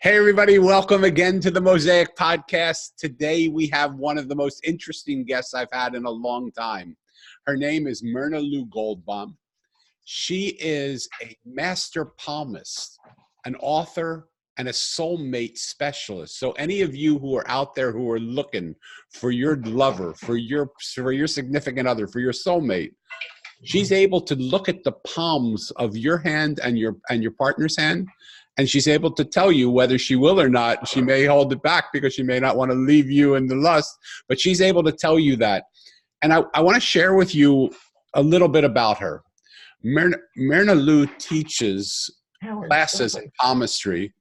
Hey, everybody. Welcome again to the Mosaic podcast. Today, we have one of the most interesting guests I've had in a long time. Her name is Myrna Lou Goldbaum. She is a Master Palmist, an author, and a soulmate specialist. So any of you who are out there who are looking for your lover, for your significant other, for your soulmate, she's able to look at the palms of your hand and your partner's hand, and she's able to tell you whether she will or not. She may hold it back because she may not want to leave you in the lust, but she's able to tell you that. And I want to share with you a little bit about her. Myrna Lou teaches classes in palmistry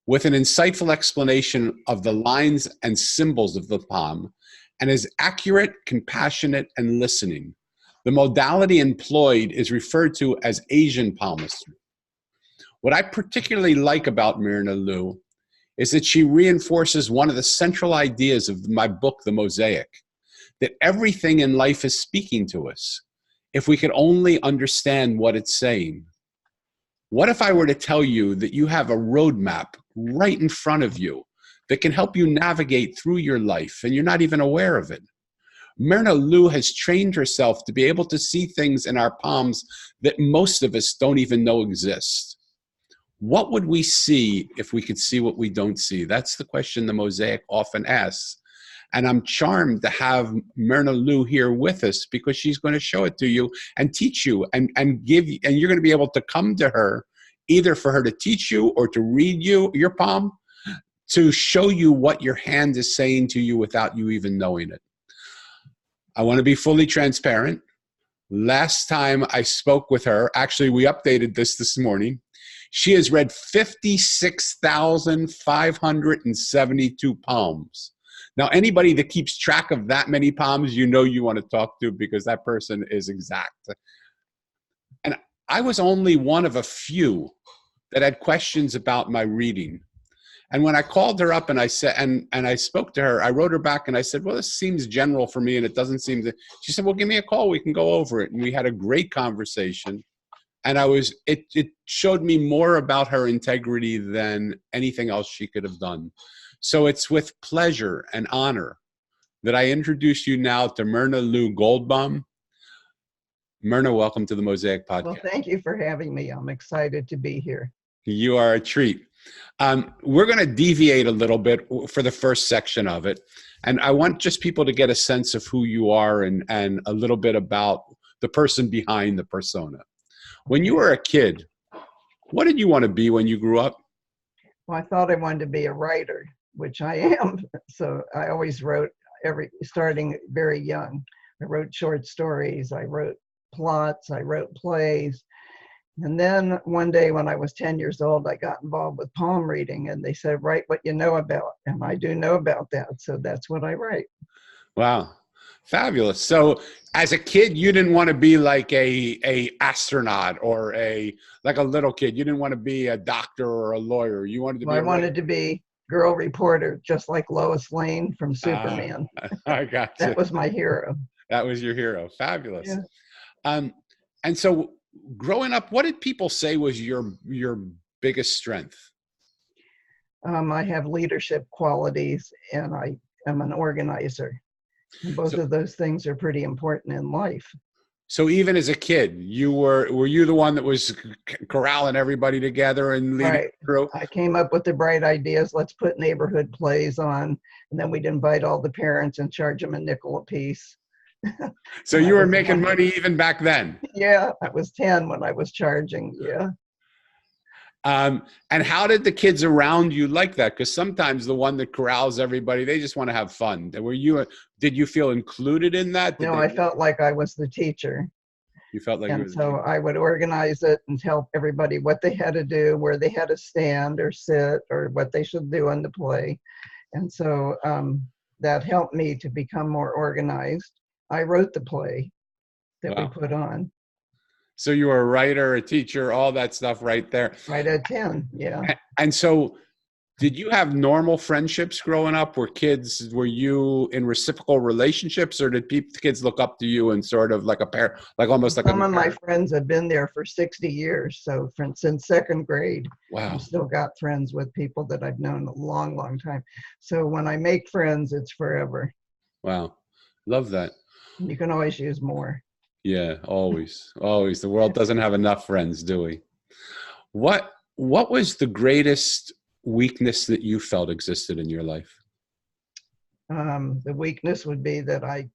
with an insightful explanation of the lines and symbols of the palm, and is accurate, compassionate, and listening. The modality employed is referred to as Asian Palmistry. What I particularly like about Myrna Lou is that she reinforces one of the central ideas of my book, The Mosaic, that everything in life is speaking to us if we could only understand what it's saying. What if I were to tell you that you have a roadmap right in front of you that can help you navigate through your life and you're not even aware of it? Myrna Lou has trained herself to be able to see things in our palms that most of us don't even know exist. What would we see if we could see what we don't see? That's the question the Mosaic often asks. And I'm charmed to have Myrna Lou here with us because she's going to show it to you and teach you and give you, and you're going to be able to come to her either for her to teach you or to read you your palm, to show you what your hand is saying to you without you even knowing it. I want to be fully transparent. Last time I spoke with her, actually we updated this morning, she has read 56,572 palms. Now, anybody that keeps track of that many palms, you know you want to talk to because that person is exact. And I was only one of a few that had questions about my reading. And when I called her up and I said, and I spoke to her, I wrote her back and I said, well, this seems general for me and it doesn't seem to, she said, well, give me a call. We can go over it. And we had a great conversation. And it showed me more about her integrity than anything else she could have done. So it's with pleasure and honor that I introduce you now to Myrna Lou Goldbaum. Myrna, welcome to the Mosaic podcast. Well, thank you for having me. I'm excited to be here. You are a treat. We're going to deviate a little bit for the first section of it. And I want just people to get a sense of who you are and a little bit about the person behind the persona. When you were a kid, what did you want to be when you grew up? Well, I thought I wanted to be a writer, which I am. So I always wrote starting very young. I wrote short stories, I wrote plots, I wrote plays. And then one day when I was 10 years old, I got involved with palm reading and they said, write what you know about. And I do know about that. So that's what I write. Wow. Fabulous. So as a kid, you didn't want to be like a astronaut or like a little kid. You didn't want to be a doctor or a lawyer. You wanted to be I wanted to be girl reporter, just like Lois Lane from Superman. I got you. That was my hero. That was your hero. Fabulous. Yeah. And so growing up, what did people say was your biggest strength? I have leadership qualities and I am an organizer. Both of those things are pretty important in life. So even as a kid, were you the one that was corralling everybody together and leading through? I came up with the bright ideas. Let's put neighborhood plays on, and then we'd invite all the parents and charge them a nickel a piece. So you were making money even back then? Yeah, I was 10 when I was charging. Yeah. And how did the kids around you like that? Because sometimes the one that corrals everybody, they just want to have fun. Did you feel included in that? No, I felt like I was the teacher. You felt like and so I would organize it and tell everybody what they had to do, where they had to stand or sit, or what they should do in the play. And so that helped me to become more organized. I wrote the play that we put on. So you were a writer, a teacher, all that stuff right there. Right at 10, yeah. And so Did you have normal friendships growing up? Were you in reciprocal relationships, or did kids look up to you and sort of like a pair, like almost like a Some of my parent? friends have been there for 60 years. So since second grade, Wow. I've still got friends with people that I've known a long, long time. So when I make friends, it's forever. Wow. Love that. You can always use more. Yeah, always. Always. The world doesn't have enough friends, do we? What was the greatest weakness that you felt existed in your life? The weakness would be that I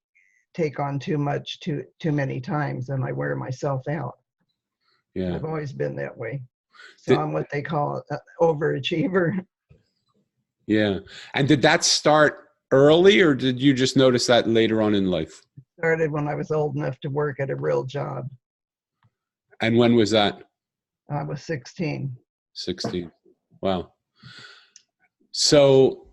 take on too much too many times and I wear myself out. Yeah. I've always been that way. So I'm what they call an overachiever. Yeah. And did that start early, or did you just notice that later on in life? Started when I was old enough to work at a real job. And when was that? I was 16. 16. Wow. So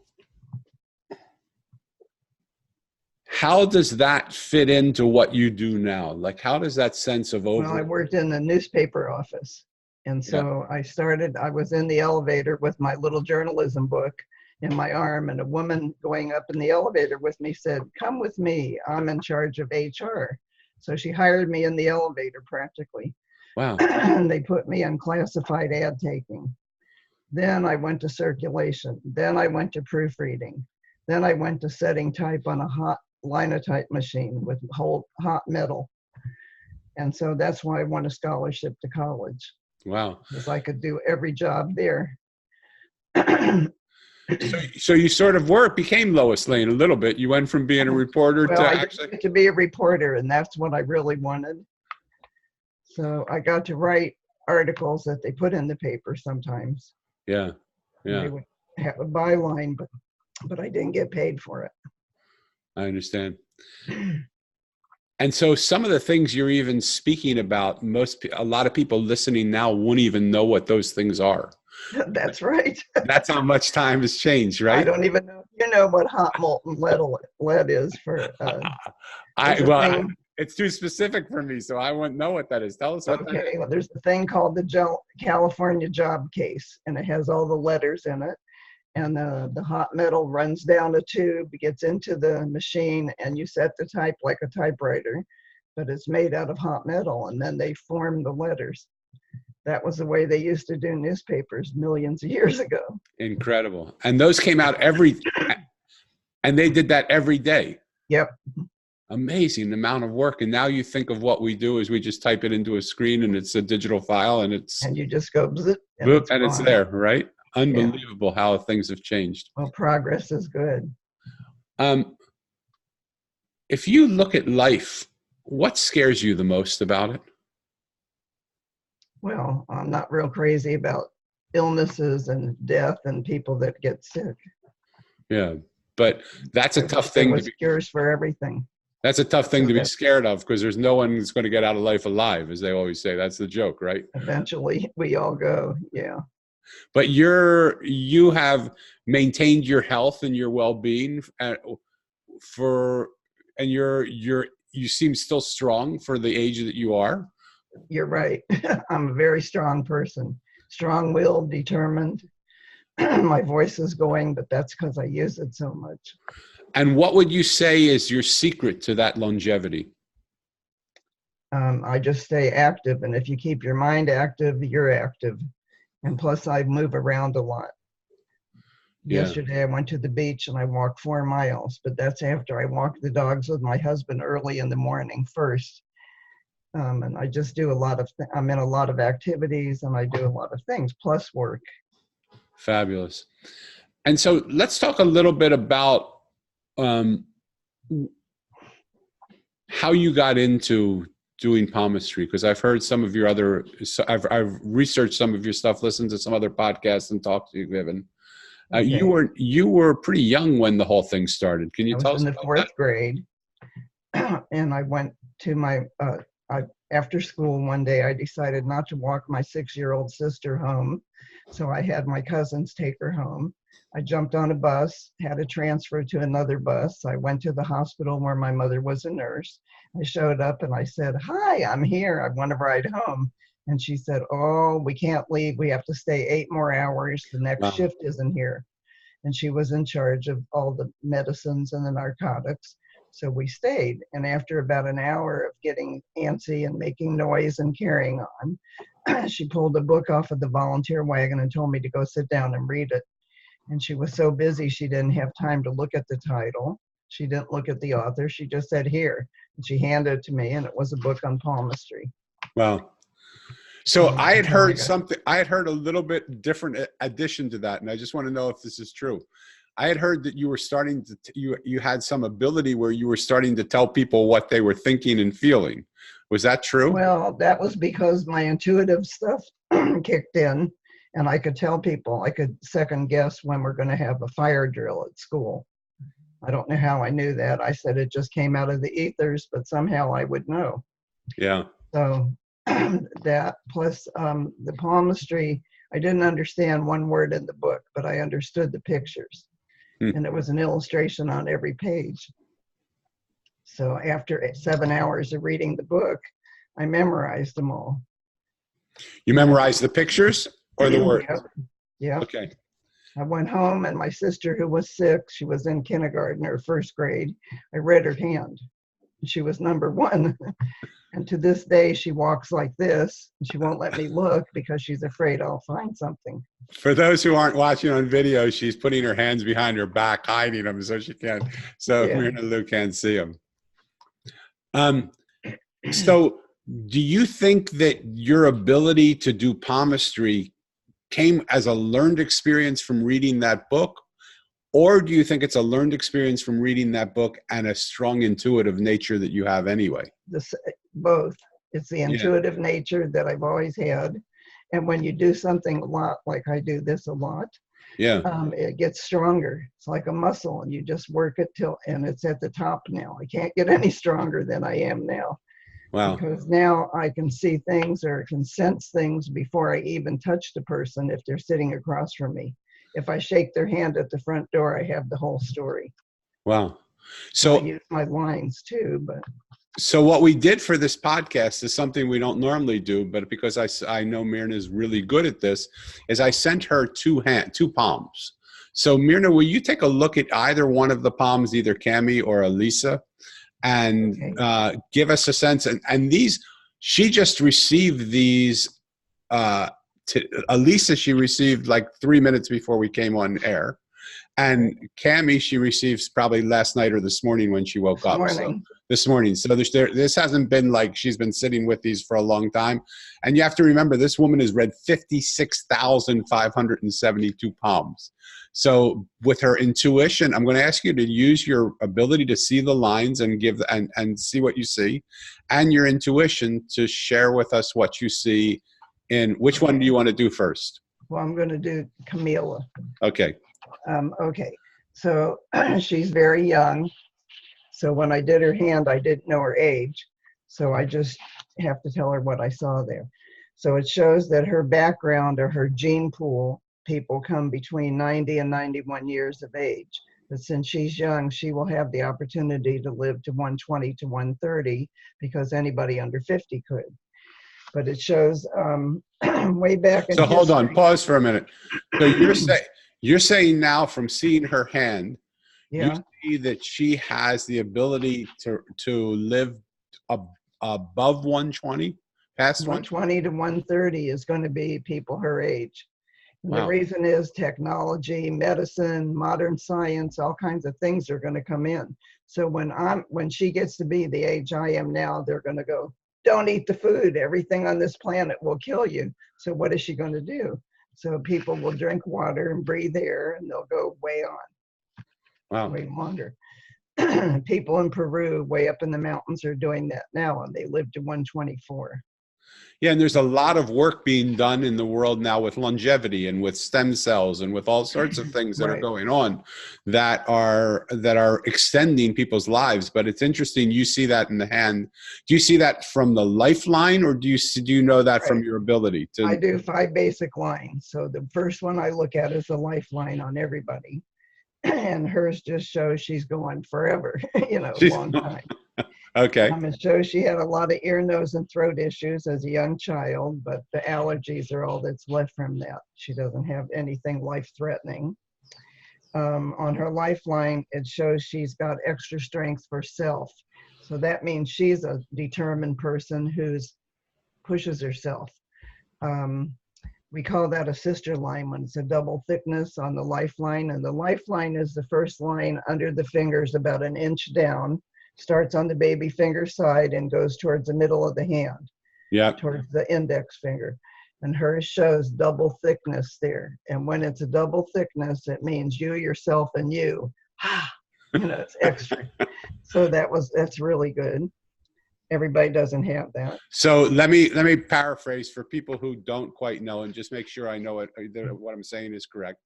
how does that fit into what you do now? Like, how does that sense of Well, I worked in the newspaper office. And so I was in the elevator with my little journalism book in my arm, and a woman going up in the elevator with me said, "Come with me, I'm in charge of HR." So she hired me in the elevator practically. Wow. And they put me on classified ad taking. Then I went to circulation. Then I went to proofreading. Then I went to setting type on a hot linotype machine with hot metal. And so that's why I won a scholarship to college. Wow. Because I could do every job there. So you sort of became Lois Lane a little bit. You went from being a reporter Well, to I actually didn't get to be a reporter, and that's what I really wanted. So I got to write articles that they put in the paper sometimes. Yeah. Yeah. They would have a byline, but I didn't get paid for it. I understand. And so some of the things you're even speaking about, a lot of people listening now won't even know what those things are. That's right. That's how much time has changed, right? I don't even know if you know what hot molten lead is for. It's too specific for me, so I wouldn't know what that is. Tell us what that is. Well, there's a thing called the California job case, and it has all the letters in it. And the hot metal runs down a tube, gets into the machine, and you set the type like a typewriter, but it's made out of hot metal, and then they form the letters. That was the way they used to do newspapers millions of years ago. Incredible. And those came out and they did that every day. Yep. Amazing amount of work. And now you think of what we do is we just type it into a screen and it's a digital file and you just go bzz, and it's there, right? Unbelievable how things have changed. Well, progress is good. If you look at life, what scares you the most about it? Well, I'm not real crazy about illnesses and death and people that get sick. Yeah, but that's a tough thing. Cures for everything. That's a tough thing to be scared of, because there's no one that's going to get out of life alive, as they always say. That's the joke, right? Eventually, we all go. Yeah. But you have maintained your health and your well-being, you seem still strong for the age that you are. You're right. I'm a very strong person, strong-willed, determined. My voice is going, but that's because I use it so much. And what would you say is your secret to that longevity? I just stay active, and if you keep your mind active, you're active. And plus, I move around a lot. Yeah. Yesterday, I went to the beach and I walked 4 miles, but that's after I walked the dogs with my husband early in the morning first. And I just do I'm in a lot of activities, and I do a lot of things, plus work. Fabulous. And so let's talk a little bit about how you got into doing palmistry, because I've heard some of your I've researched some of your stuff, listened to some other podcasts and talks you've given. Okay. You were pretty young when the whole thing started. Can you tell us? I was in the 4th grade, and I went to my after school one day. I decided not to walk my 6-year-old sister home, so I had my cousins take her home. I jumped on a bus, had to transfer to another bus. I went to the hospital where my mother was a nurse. I showed up and I said, "Hi, I'm here. I want to ride home." And she said, oh, we can't leave. We have to stay 8 more hours. The next Wow. shift isn't here. And she was in charge of all the medicines and the narcotics. So we stayed. And after about an hour of getting antsy and making noise and carrying on, she pulled a book off of the volunteer wagon and told me to go sit down and read it. And she was so busy, she didn't have time to look at the title. She didn't look at the author. She just said, here. And she handed it to me, and it was a book on palmistry. Wow. So I had heard something, I had heard a little bit different addition to that, and I just want to know if this is true. I had heard that you were starting to, you had some ability where you were starting to tell people what they were thinking and feeling. Was that true? Well, that was because my intuitive stuff kicked in, and I could tell people, I could second guess when we're going to have a fire drill at school. I don't know how I knew that. I said it just came out of the ethers, but somehow I would know. Yeah. So that plus the palmistry, I didn't understand one word in the book, but I understood the pictures. And it was an illustration on every page. So after 7 hours of reading the book, I memorized them all. You memorized the pictures or the words? Yeah. Okay. I went home, and my sister, who was 6, she was in kindergarten or 1st grade, I read her hand. She was number 1. And to this day, she walks like this. And she won't let me look because she's afraid I'll find something. For those who aren't watching on video, she's putting her hands behind her back, hiding them so she can't, so Myrna Lou can't see them. So do you think that your ability to do palmistry came as a learned experience from reading that book? Or do you think it's a learned experience from reading that book and a strong intuitive nature that you have anyway? Both. It's the intuitive nature that I've always had. And when you do something a lot, like I do this a lot, it gets stronger. It's like a muscle, and you just work it till, and it's at the top now. I can't get any stronger than I am now. Wow. Because now I can see things or can sense things before I even touch the person if they're sitting across from me. If I shake their hand at the front door, I have the whole story. Wow. So I use my lines too, but. So what we did for this podcast is something we don't normally do, but because I know Myrna is really good at this, is I sent her two palms. So Myrna, will you take a look at either one of the palms, either Cami or Elisa, and give us a sense? And these, she just received these, Elisa, she received like 3 minutes before we came on air. And Cami, she receives probably last night or this morning when she woke up. So, this morning. So this hasn't been like she's been sitting with these for a long time. And you have to remember, this woman has read 56,572 palms. So with her intuition, I'm going to ask you to use your ability to see the lines and give and see what you see, and your intuition to share with us what you see. In which one do you want to do first? Well, I'm going to do Camila. Okay. Okay. So she's very young. So when I did her hand, I didn't know her age. So I just have to tell her what I saw there. So it shows that her background or her gene pool, people come between 90 and 91 years of age. But since she's young, she will have the opportunity to live to 120 to 130 because anybody under 50 could. But it shows way back in So hold history. on, pause for a minute. So you're saying now from seeing her hand, you see that she has the ability to live above 120, past 120 to 130 is going to be people her age. And the reason is technology, medicine, modern science, all kinds of things are going to come in. So when she gets to be the age I am now, they're going to go, don't eat the food. Everything on this planet will kill you. So what is she going to do? So people will drink water and breathe air, and they'll go way on. Wow. Way longer. People in Peru, way up in the mountains, are doing that now, and they live to 124. Yeah, and there's a lot of work being done in the world now with longevity and with stem cells and with all sorts of things that are going on that are extending people's lives. But it's interesting, you see that in the hand. Do you see that from the lifeline, or do you know that from your ability to? I do 5 basic lines. So the first one I look at is the lifeline on everybody. And hers just shows she's going forever, long time. Okay. It shows she had a lot of ear, nose, and throat issues as a young child, but the allergies are all that's left from that. She doesn't have anything life-threatening. On her lifeline, it shows she's got extra strength for self. So that means she's a determined person who's pushes herself. We call that a sister line when it's a double thickness on the lifeline. And the lifeline is the first line under the fingers about an inch down, starts on the baby finger side and goes towards the middle of the hand, towards the index finger. And hers shows double thickness there. And when it's a double thickness, it means you, yourself, and you. It's extra. So that's really good. Everybody doesn't have that. So let me paraphrase for people who don't quite know, and just make sure I know what I'm saying is correct.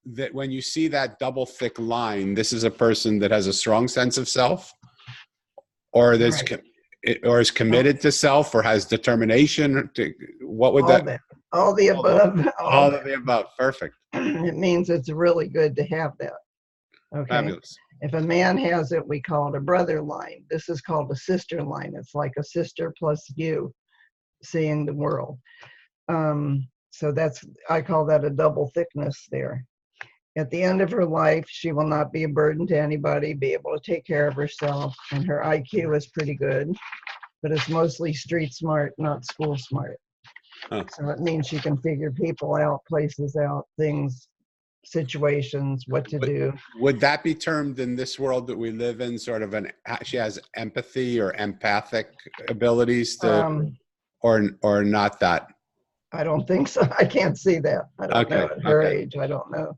That when you see that double thick line, this is a person that has a strong sense of self, or that's or is committed to self, or has determination. What would that? All the above. All of the above. Perfect. It means it's really good to have that. Okay. Fabulous. If a man has it, we call it a brother line. This is called a sister line. It's like a sister plus you seeing the world. So I call that a double thickness there. At the end of her life, she will not be a burden to anybody, be able to take care of herself, and her IQ is pretty good, but it's mostly street smart, not school smart. So it means she can figure people out, places out, things, situations, what to do. Would that be termed in this world that we live in sort of she has empathy or empathic abilities to, or not that? I don't think so. I can't see that. I don't know at her age. I don't know.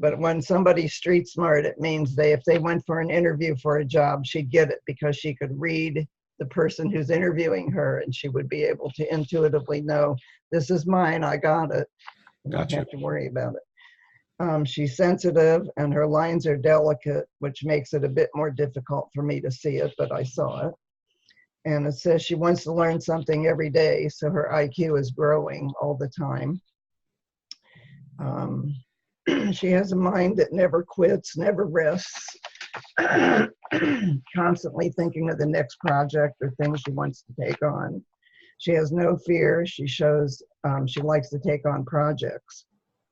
But when somebody's street smart, it means if they went for an interview for a job, she'd get it because she could read the person who's interviewing her, and she would be able to intuitively know, this is mine, I got it. You don't have to worry about it. She's sensitive and her lines are delicate, which makes it a bit more difficult for me to see it, but I saw it. And it says she wants to learn something every day, so her IQ is growing all the time. She has a mind that never quits, never rests, constantly thinking of the next project or things she wants to take on. She has no fear. She shows she likes to take on projects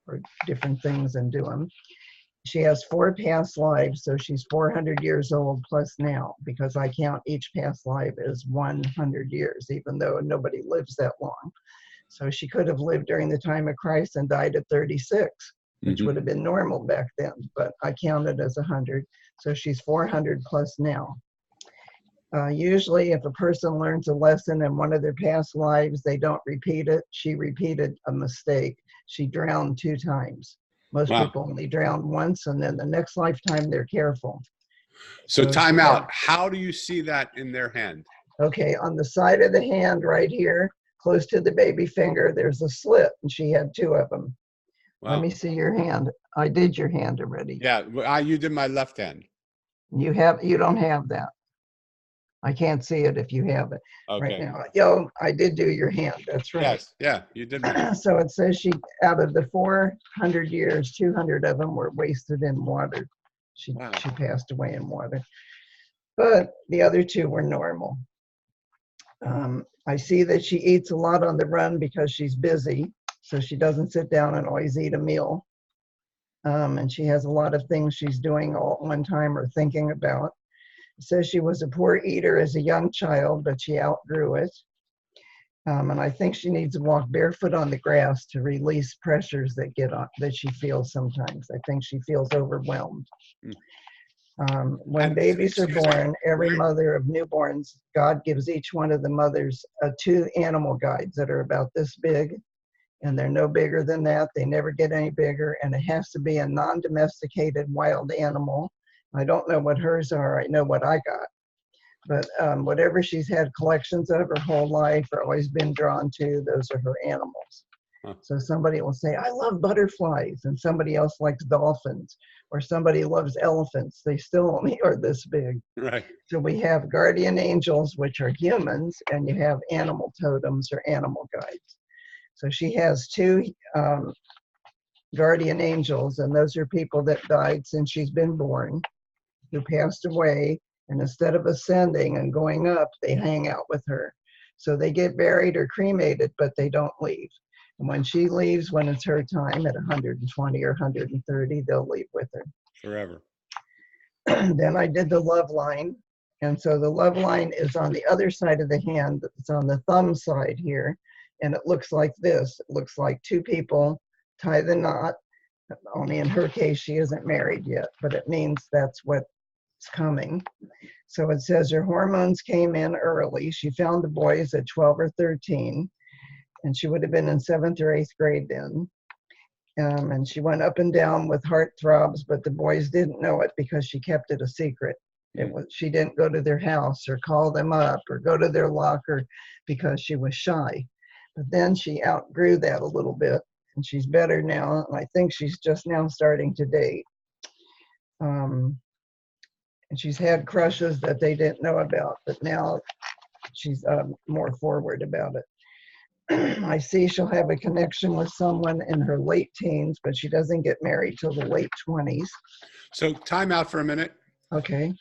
or different things and do them. She has 4 past lives, so she's 400 years old plus now, because I count each past life as 100 years, even though nobody lives that long. So she could have lived during the time of Christ and died at 36, which would have been normal back then, but I count it as 100. So she's 400 plus now. Usually if a person learns a lesson in one of their past lives, they don't repeat it. She repeated a mistake. She drowned 2 times. Most people only drown once, and then the next lifetime they're careful. So time out. How do you see that in their hand? Okay, on the side of the hand right here, close to the baby finger, there's a slit, and she had 2 of them. Let me see your hand. I did your hand already. Yeah, you did my left hand. You don't have that. I can't see it if you have it right now. I did do your hand. That's right. Yes, yeah, you did. So it says out of the 400 years, 200 of them were wasted in water. She passed away in water. But the other 2 were normal. I see that she eats a lot on the run because she's busy. So she doesn't sit down and always eat a meal. And she has a lot of things she's doing all at one time or thinking about. It says she was a poor eater as a young child, but she outgrew it. And I think she needs to walk barefoot on the grass to release pressures that she feels sometimes. I think she feels overwhelmed. When babies are born, every mother of newborns, God gives each one of the mothers 2 animal guides that are about this big, and they're no bigger than that. They never get any bigger, and it has to be a non-domesticated wild animal. I don't know what hers are. I know what I got. But whatever she's had collections of her whole life or always been drawn to, those are her animals. So somebody will say, I love butterflies, and somebody else likes dolphins, or somebody loves elephants. They still only are this big. Right. So we have guardian angels, which are humans, and you have animal totems or animal guides. So she has 2 guardian angels, and those are people that died since she's been born, who passed away, And instead of ascending and going up, they hang out with her. So they get buried or cremated, but they don't leave. And when she leaves, when it's her time at 120 or 130, they'll leave with her. Forever. Then I did the love line. And so the love line is on the other side of the hand. It's on the thumb side here. And it looks like this. It looks like two people tie the knot. Only in her case, she isn't married yet, but it means that's what's coming. So it says her hormones came in early. She found the boys at 12 or 13, and she would have been in 7th or 8th grade then. And she went up and down with heartthrobs, but the boys didn't know it because she kept it a secret. She didn't go to their house or call them up or go to their locker because she was shy. But then she outgrew that a little bit, and she's better now. And I think she's just now starting to date. And she's had crushes that they didn't know about, but now she's more forward about it. I see she'll have a connection with someone in her late teens, but she doesn't get married till the late 20s. So time out for a minute. Okay.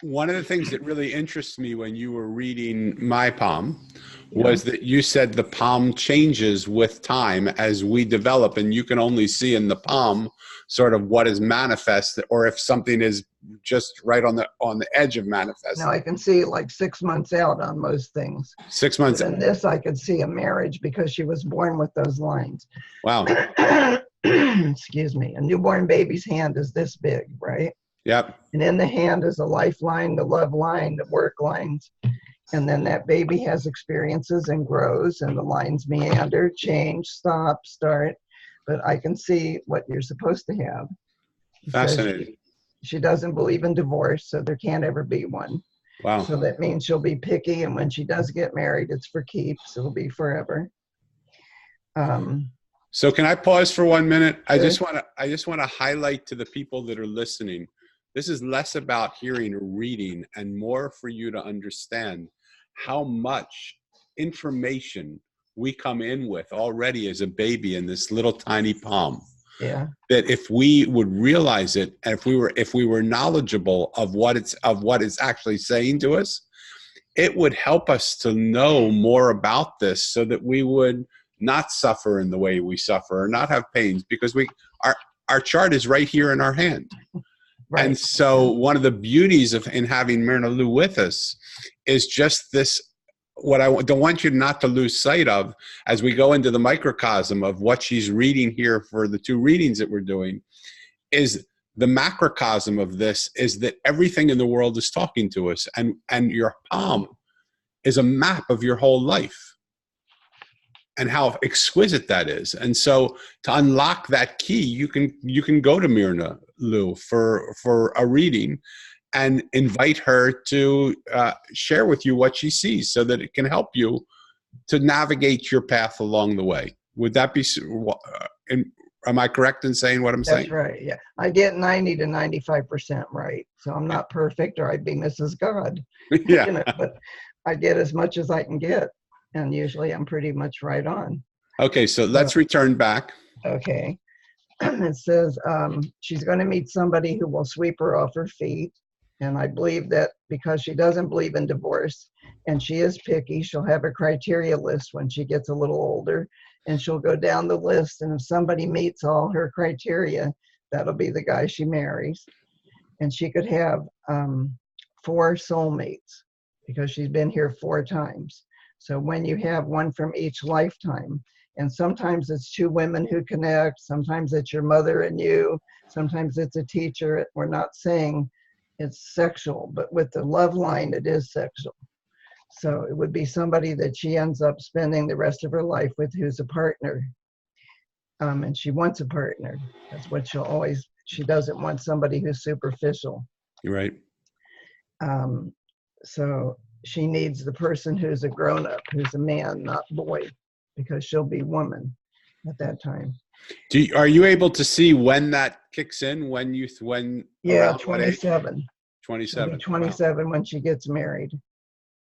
One of the things that really interests me when you were reading my palm was that you said the palm changes with time as we develop, and you can only see in the palm sort of what is manifest, or if something is just right on the edge of manifest. Now I can see like 6 months out on most things. 6 months. But in this, I could see a marriage because she was born with those lines. Wow. Excuse me. A newborn baby's hand is this big, right? Yep. And in the hand is a lifeline, the love line, the work lines. And then that baby has experiences and grows, and the lines meander, change, stop, start. But I can see what you're supposed to have. Fascinating. She doesn't believe in divorce, so there can't ever be one. Wow. So that means she'll be picky, and when she does get married, it's for keeps. It'll be forever. So can I pause for 1 minute? Sure. I just want to highlight to the people that are listening. This is less about hearing or reading and more for you to understand how much information we come in with already as a baby in this little tiny palm. Yeah. That if we would realize it, and if we were knowledgeable of what it's actually saying to us, it would help us to know more about this so that we would not suffer in the way we suffer or not have pains, because our chart is right here in our hand. Right. And so one of the beauties in having Myrna Lou with us is just this, what I don't want you not to lose sight of as we go into the microcosm of what she's reading here for the 2 readings that we're doing, is the macrocosm of this is that everything in the world is talking to us, and your palm is a map of your whole life and how exquisite that is. And so to unlock that key, you can go to Myrna Lou for a reading and invite her to share with you what she sees so that it can help you to navigate your path along the way. Would that be, am I correct in saying what I'm saying? That's right, yeah. I get 90 to 95% right. So I'm not perfect, or I'd be Mrs. God. Yeah. But I get as much as I can get. And usually I'm pretty much right on. Okay, so let's return back. Okay. It says she's going to meet somebody who will sweep her off her feet. And I believe that because she doesn't believe in divorce and she is picky, she'll have a criteria list when she gets a little older. And she'll go down the list. And if somebody meets all her criteria, that'll be the guy she marries. And she could have 4 soulmates because she's been here 4 times. So when you have one from each lifetime, and sometimes it's 2 women who connect, sometimes it's your mother and you, sometimes it's a teacher. We're not saying it's sexual, but with the love line, it is sexual. So it would be somebody that she ends up spending the rest of her life with who's a partner. And she wants a partner. That's what she doesn't want somebody who's superficial. You're right. So she needs the person who's a grown-up, who's a man, not boy, because she'll be woman at that time. Are you able to see when that kicks in? Yeah, 27. 27. 27 when she gets married.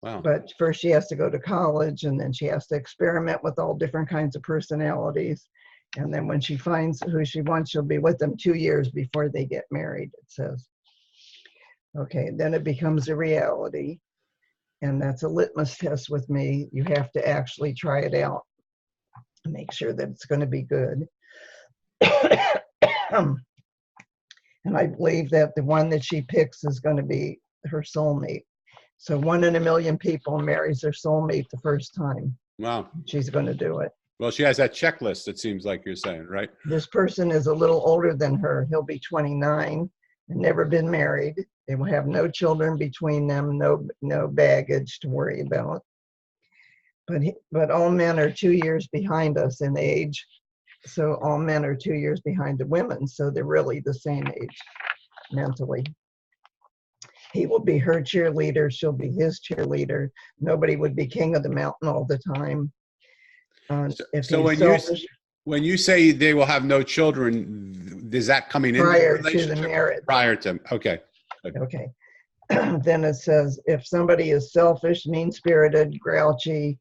Wow. But first she has to go to college, and then she has to experiment with all different kinds of personalities. And then when she finds who she wants, she'll be with them 2 years before they get married, it says. Okay, then it becomes a reality. And that's a litmus test with me. You have to actually try it out and make sure that it's going to be good. And I believe that the one that she picks is going to be her soulmate. So 1 in a million people marries their soulmate the first time. Wow. She's going to do it. Well, she has that checklist, it seems like you're saying, right? This person is a little older than her. He'll be 29 and never been married. They will have no children between them, no baggage to worry about. But all men are 2 years behind us in age. So all men are 2 years behind the women. So they're really the same age mentally. He will be her cheerleader. She'll be his cheerleader. Nobody would be king of the mountain all the time. So when you say they will have no children, is that coming in prior to the marriage? Prior to, okay. Good. Okay. Then it says, if somebody is selfish, mean-spirited, grouchy,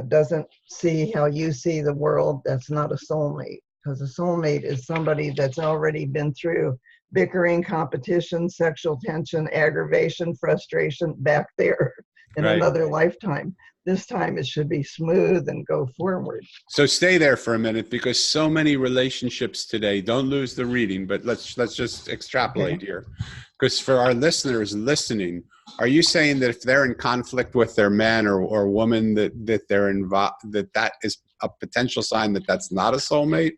doesn't see how you see the world, that's not a soulmate. Because a soulmate is somebody that's already been through bickering, competition, sexual tension, aggravation, frustration back there in another lifetime. This time it should be smooth and go forward. So stay there for a minute, because so many relationships today, don't lose the reading, but let's just extrapolate here. Because for our listeners listening, are you saying that if they're in conflict with their man or woman, that they're involved, that is a potential sign that that's not a soulmate?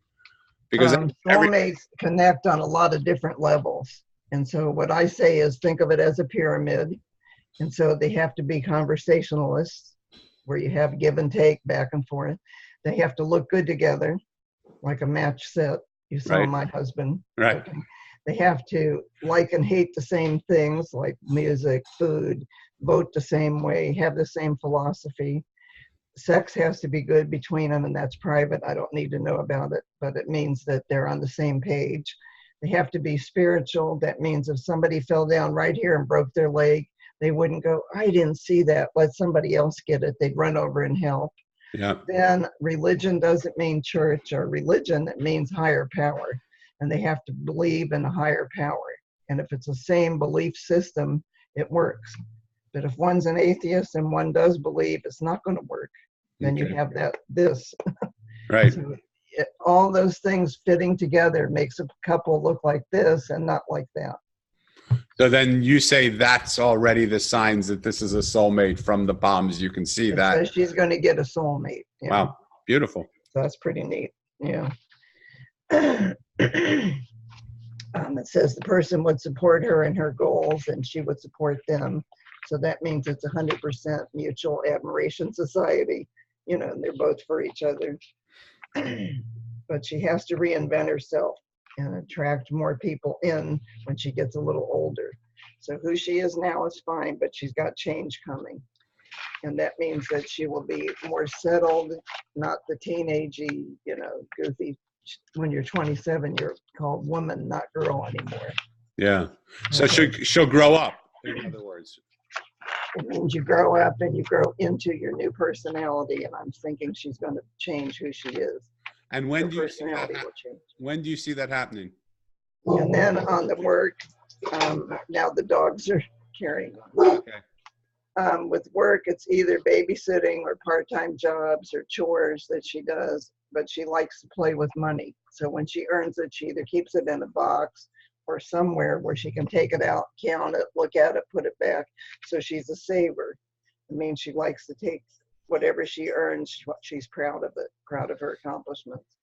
Because soulmates connect on a lot of different levels. And so what I say is, think of it as a pyramid. And so they have to be conversationalists, where you have give and take back and forth. They have to look good together, like a match set. You saw my husband. Right. Okay. They have to like and hate the same things, like music, food, vote the same way, have the same philosophy. Sex has to be good between them, and that's private. I don't need to know about it, but it means that they're on the same page. They have to be spiritual. That means if somebody fell down right here and broke their leg, they wouldn't go, I didn't see that, let somebody else get it. They'd run over and help. Yeah. Then religion doesn't mean church or religion, it means higher power. And they have to believe in a higher power. And if it's the same belief system, it works. But if one's an atheist and one does believe, it's not going to work. Then you have this. Right. So all those things fitting together makes a couple look like this and not like that. So then you say that's already the signs that this is a soulmate from the palms. You can see that. So she's going to get a soulmate. Yeah. Wow. Beautiful. So that's pretty neat. Yeah. It says the person would support her in her goals and she would support them. So that means it's 100% mutual admiration society. You know, and they're both for each other. But she has to reinvent herself and attract more people in when she gets a little older. So who she is now is fine, but she's got change coming. And that means that she will be more settled, not the teenagey, goofy. When you're 27, you're called woman, not girl anymore. Yeah. So she'll grow up, in other words. It means you grow up and you grow into your new personality. And I'm thinking she's going to change who she is. And when do you see that when do you see that happening? And then on the work, now the dogs are carrying on. Okay. With work, it's either babysitting or part-time jobs or chores that she does, but she likes to play with money. So when she earns it, she either keeps it in a box or somewhere where she can take it out, count it, look at it, put it back. So she's a saver. It means she likes to take whatever she earns, she's proud of it, proud of her accomplishments.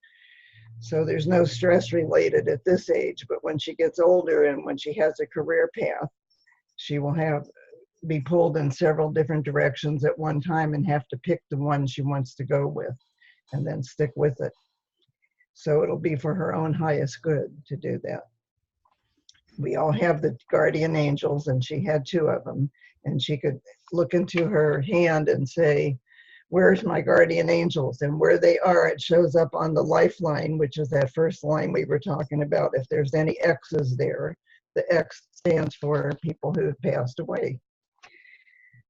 So there's no stress related at this age, but when she gets older and when she has a career path, she will be pulled in several different directions at one time and have to pick the one she wants to go with and then stick with it. So it'll be for her own highest good to do that. We all have the guardian angels, and she had 2 of them, and she could look into her hand and say, where's my guardian angels? And where they are, it shows up on the lifeline, which is that first line we were talking about. If there's any X's there, the X stands for people who have passed away.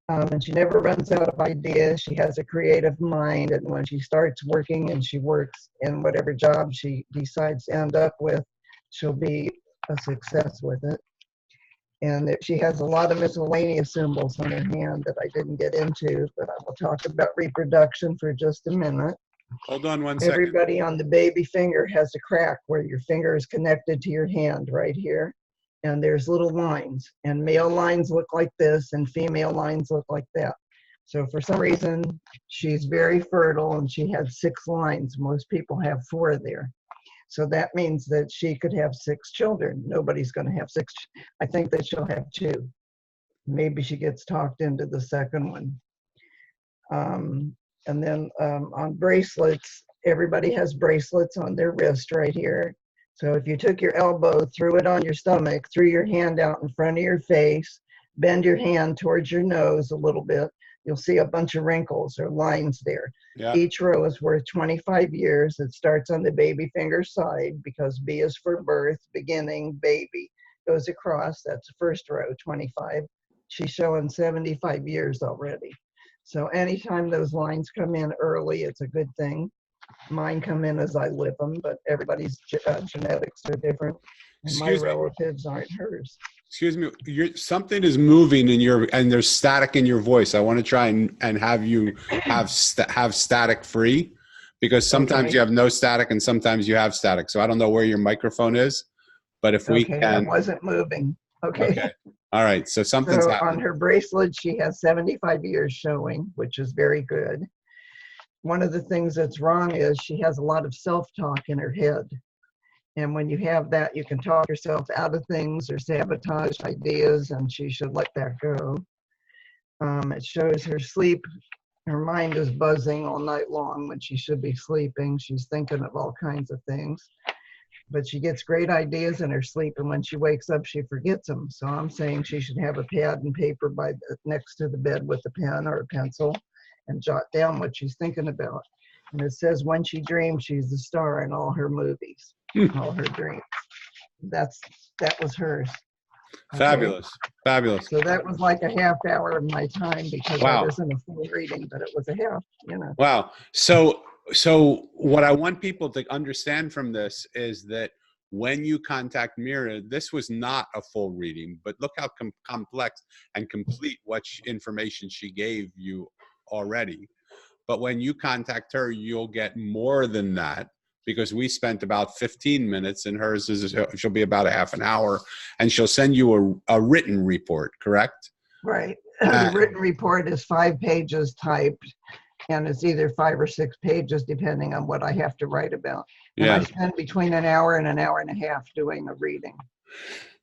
And she never runs out of ideas. She has a creative mind, and when she starts working and she works in whatever job she decides to end up with, she'll be a success with it. And that she has a lot of miscellaneous symbols on her hand that I didn't get into, but I will talk about reproduction for just a minute. Hold on one second. Everybody on the baby finger has a crack where your finger is connected to your hand right here. And there's little lines, and male lines look like this and female lines look like that. So for some reason, she's very fertile and she had 6 lines. Most people have 4 there. So that means that she could have 6 children. Nobody's going to have 6. I think that she'll have 2. Maybe she gets talked into the second one. And then on bracelets, everybody has bracelets on their wrist right here. So if you took your elbow, threw it on your stomach, threw your hand out in front of your face, bend your hand towards your nose a little bit, you'll see a bunch of wrinkles or lines there. Yeah. Each row is worth 25 years. It starts on the baby finger side because B is for birth, beginning, baby. Goes across, that's the first row, 25. She's showing 75 years already. So anytime those lines come in early, it's a good thing. Mine come in as I live them, but everybody's genetics are different. And my relatives aren't hers. Excuse me, something is moving and there's static in your voice. I want to try and have you have static free, because sometimes you have no static and sometimes you have static. So I don't know where your microphone is, but if we can. I wasn't moving. Okay. All right. So something's happening. On her bracelet, she has 75 years showing, which is very good. One of the things that's wrong is she has a lot of self-talk in her head. And when you have that, you can talk yourself out of things or sabotage ideas, and she should let that go. It shows her sleep. Her mind is buzzing all night long when she should be sleeping. She's thinking of all kinds of things. But she gets great ideas in her sleep, and when she wakes up, she forgets them. So I'm saying she should have a pad and paper next to the bed with a pen or a pencil and jot down what she's thinking about. And it says when she dreams, she's the star in all her movies, all her dreams. That was hers. Fabulous. Okay. Fabulous. So that was like a half hour of my time because I wasn't a full reading, but it was a half, Wow. So what I want people to understand from this is that when you contact Myrna, this was not a full reading, but look how complex and complete what information she gave you already. But when you contact her, you'll get more than that, because we spent about 15 minutes and hers she'll be about a half an hour, and she'll send you a written report, correct? Right. The written report is 5 pages typed, and it's either 5 or 6 pages depending on what I have to write about. And I spend between an hour and an hour and a half doing a reading.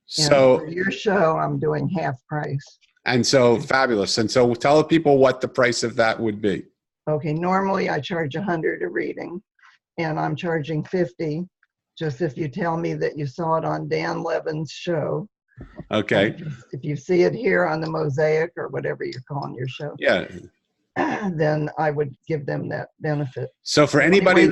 So and for your show, I'm doing half price. And so fabulous. And so tell the people what the price of that would be. Okay, normally I charge $100 a reading, and I'm charging $50 just if you tell me that you saw it on Dan Levin's show. Okay. If you see it here on the Mosaic or whatever you're calling your show, then I would give them that benefit. So for anybody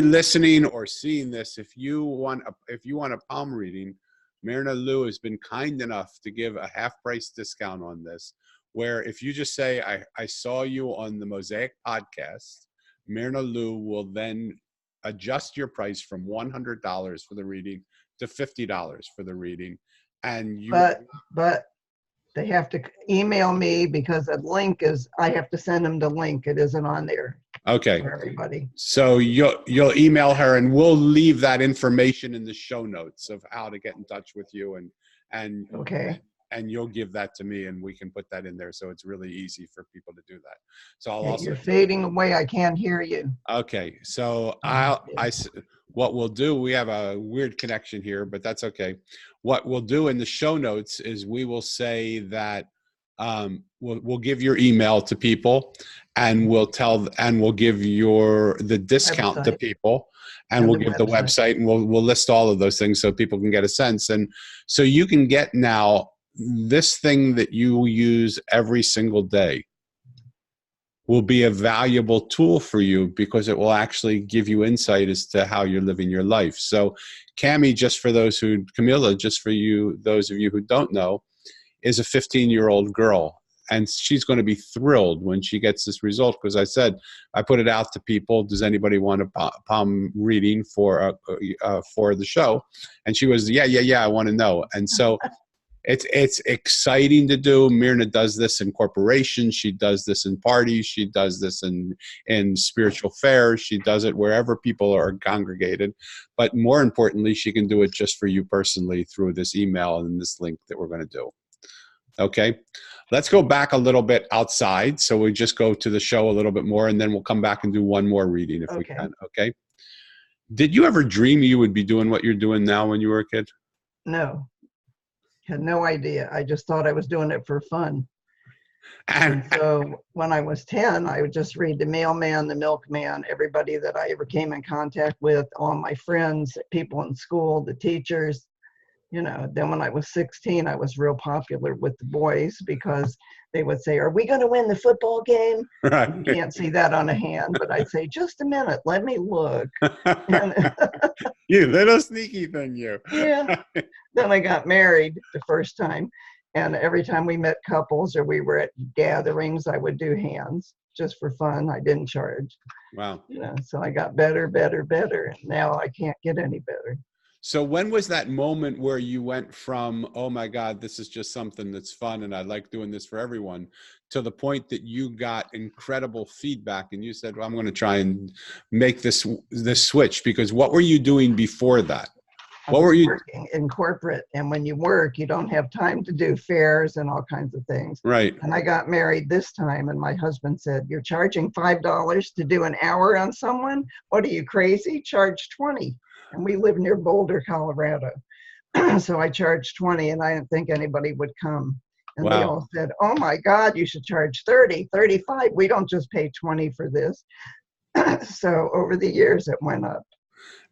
listening or seeing this, if you want a palm reading, Myrna Lou has been kind enough to give a half price discount on this, where if you just say, I saw you on the Mosaic podcast, Myrna Lou will then adjust your price from $100 for the reading to $50 for the reading. And you but they have to email me, because that link is, I have to send them the link. It isn't on there. Okay. For everybody. So you'll email her, and we'll leave that information in the show notes of how to get in touch with you, and okay. And you'll give that to me, and we can put that in there. So it's really easy for people to do that. So I'll also. You're fading away. I can't hear you. Okay. So what we'll do, we have a weird connection here, but that's okay. What we'll do in the show notes is we will say that we'll give your email to people, and we'll give the discount to people, and we'll give the website, and we'll list all of those things so people can get a sense. And so you can get now this thing that you use every single day will be a valuable tool for you, because it will actually give you insight as to how you're living your life. So Camilla, just for those of you who don't know, is a 15-year-old girl. And she's going to be thrilled when she gets this result, because I put it out to people. Does anybody want a palm reading for the show? And she was, yeah, I want to know. And so It's exciting to do. Myrna does this in corporations. She does this in parties. She does this in spiritual fairs. She does it wherever people are congregated. But more importantly, she can do it just for you personally through this email and this link that we're going to do. Okay, let's go back a little bit outside. So we just go to the show a little bit more, and then we'll come back and do one more reading if we can. Okay. Did you ever dream you would be doing what you're doing now when you were a kid? No, had no idea. I just thought I was doing it for fun. And so when I was 10, I would just read the mailman, the milkman, everybody that I ever came in contact with, all my friends, people in school, the teachers. You know, then when I was 16, I was real popular with the boys because they would say, "Are we going to win the football game?" Right. You can't see that on a hand, but I'd say, "Just a minute, let me look." And, you little sneaky thing, you. Yeah. Then I got married the first time, and every time we met couples or we were at gatherings, I would do hands just for fun. I didn't charge. Wow. You know, so I got better, and now I can't get any better. So when was that moment where you went from, oh my God, this is just something that's fun and I like doing this for everyone, to the point that you got incredible feedback and you said, well, I'm going to try and make this switch? Because what were you doing before that? What were you working in corporate? And when you work, you don't have time to do fairs and all kinds of things. Right. And I got married this time, and my husband said, "You're charging $5 to do an hour on someone? What are you, crazy? Charge 20." And we live near Boulder, Colorado. So I charged 20, and I didn't think anybody would come. And Wow. They all said, "Oh my God, you should charge 30, 35. We don't just pay 20 for this." So over the years, it went up.